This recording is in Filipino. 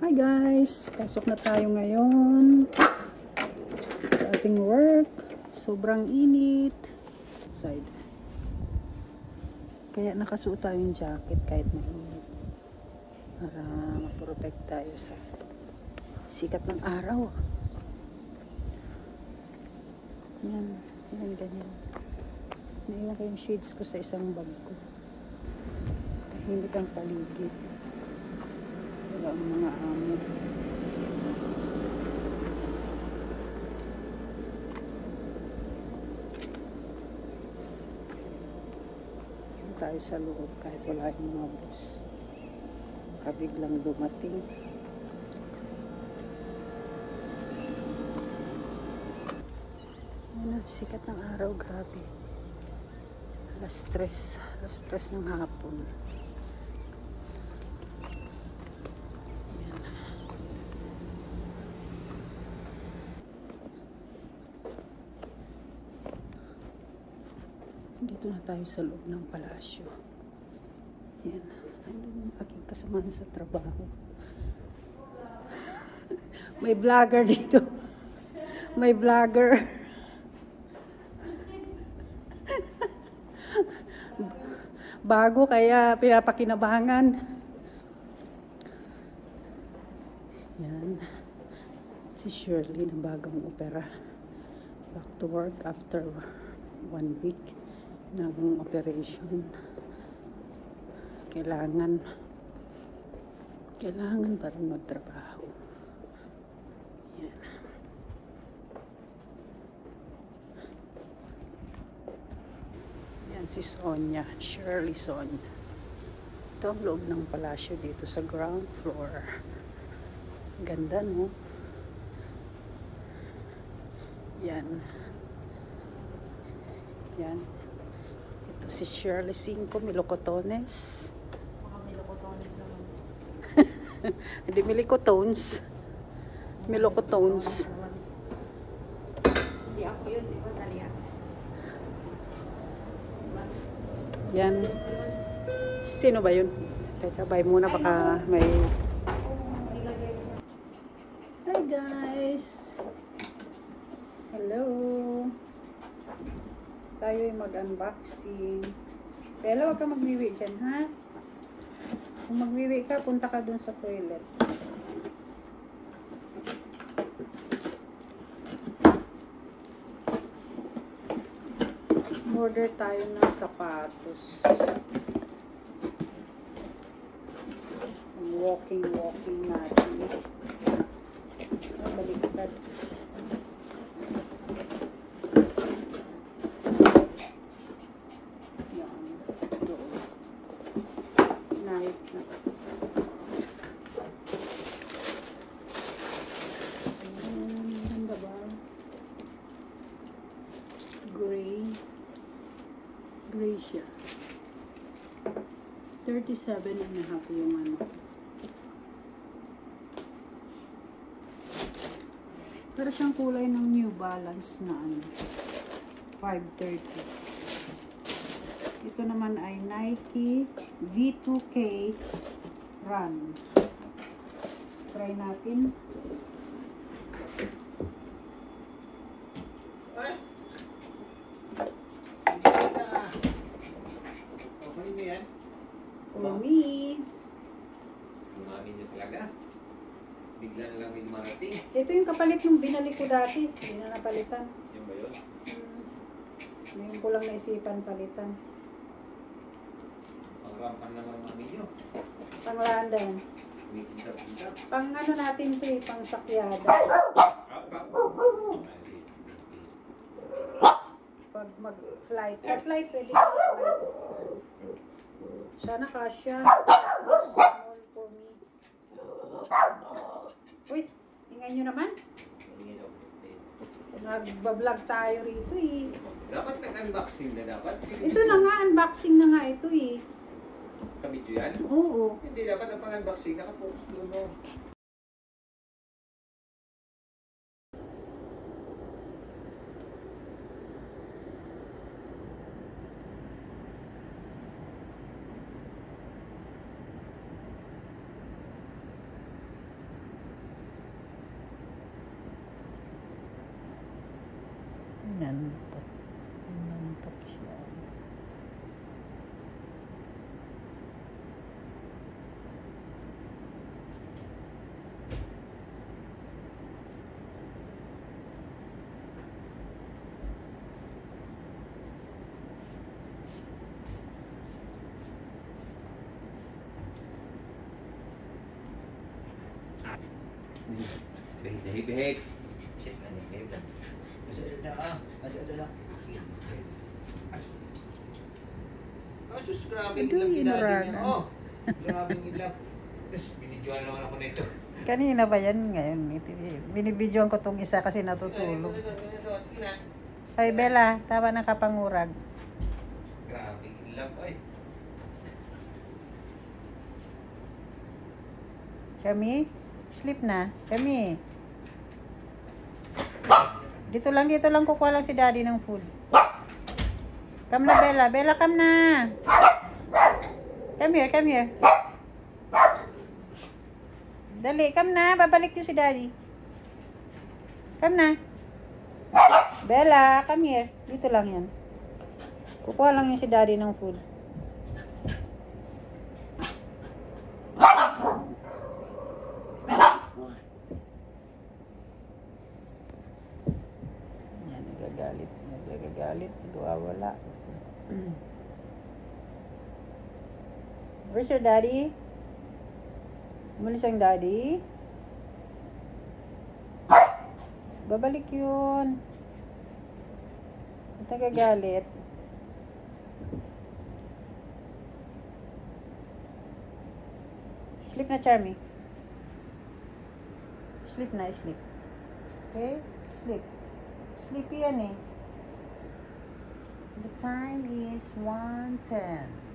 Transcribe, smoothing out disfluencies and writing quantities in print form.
Hi guys! Pasok na tayo ngayon sa ating work. Sobrang init. Outside. Kaya nakasuot tayo yung jacket kahit mainit. Para ma-protect tayo sa sikat ng araw. Yan. Yan, ganyan. Naiwan ko yung shades ko sa isang bag ko. Tahimik ang paligid. Wala ang mga amo. Tayo sa loob kahit wala yung mga bus. Kabiglang dumating. Ano, sikat ng araw, grabe. Alas 3 ng hapon. Dito na tayo sa loob ng palasyo. Yan. Ano yung aking kasamahan sa trabaho? May vlogger dito. May vlogger. Bago kaya pinapakinabangan. Yan. Si Shirley na bagong opera. Back to work after 1 week ng operation. Kailangan pa rin magtrabaho. Yan. Yan si Sonia, Shirley Sonia. Ito ang loob ng palasyo dito sa ground floor. Ganda, no? Yan. Yan. Ito si Shirley Cinco Melocotones. Mga Melocotones naman. Hindi, Melocotones. Melocotones. Hindi ako yun, di ba, Talia? Diba? Yan. Sino ba yun? Teka, bye muna baka may... Hi guys! Hello! Tayo yung mag-unboxing. Pero huwag ka magwiwi dyan, ha? Kung magwiwi ka, punta ka dun sa toilet. Order tayo ng sapatos. Walking natin. Baliktad. Ganda ba? Gray siya. 37.5 yung ano. Pero siyang kulay ng New Balance na ano. 530. Ito naman ay Nike V2K Run. Try natin. For me. Umami niyo talaga. Bigla na lang may dumarating. Ito yung kapalit ng binalik ko dati. Hindi na napalitan. Yan ba yun? Ngayon ko lang naisipan palitan. Pangrampan naman ang mami niyo. Panglanda yan. Pinta. Pang ano natin ito eh, pang sakyada. Pag mag-flight. Sa flight, pwede sa flight. Sana kasya. Small for me. Uy, ingay nyo naman. Nagbablog tayo rito eh. Dapat nag-unboxing na dapat. Ito na nga, unboxing na nga ito eh. Kabit yan? Oo. Hindi dapat ang pang-unboxing. Nakapokus doon mo. Behave, behave. Sit na niya, behave lang. Asus, grabe Ito ilang yung kinadin inuragan. niya. Oh, grabe ilang. Tapos, binidyoan naman ako nito. Kanina ba yan ngayon? Binibidyoan ko tong isa kasi natutulog. Sige na. Ay, Bella, tama ng kapangurag. Grabe ilang, ay. Kami, sleep na. Kami. Dito lang kukuha lang si daddy ng food. Come na, Bella. Bella, come na. Come here, come here. Dali, come na. Babalik yung si daddy. Come na. Bella, come here. Dito lang yan. Kukuha lang yung si daddy ng food. Yan, nagagalit. Nagagalit. Wala. Where's your daddy? Umalis ang daddy? Babalik yun. At nagagalit. Sleep na, Charmy. Sleep na, sleep. Okay? Sleep. Sleepy yan eh. The time is 1:10.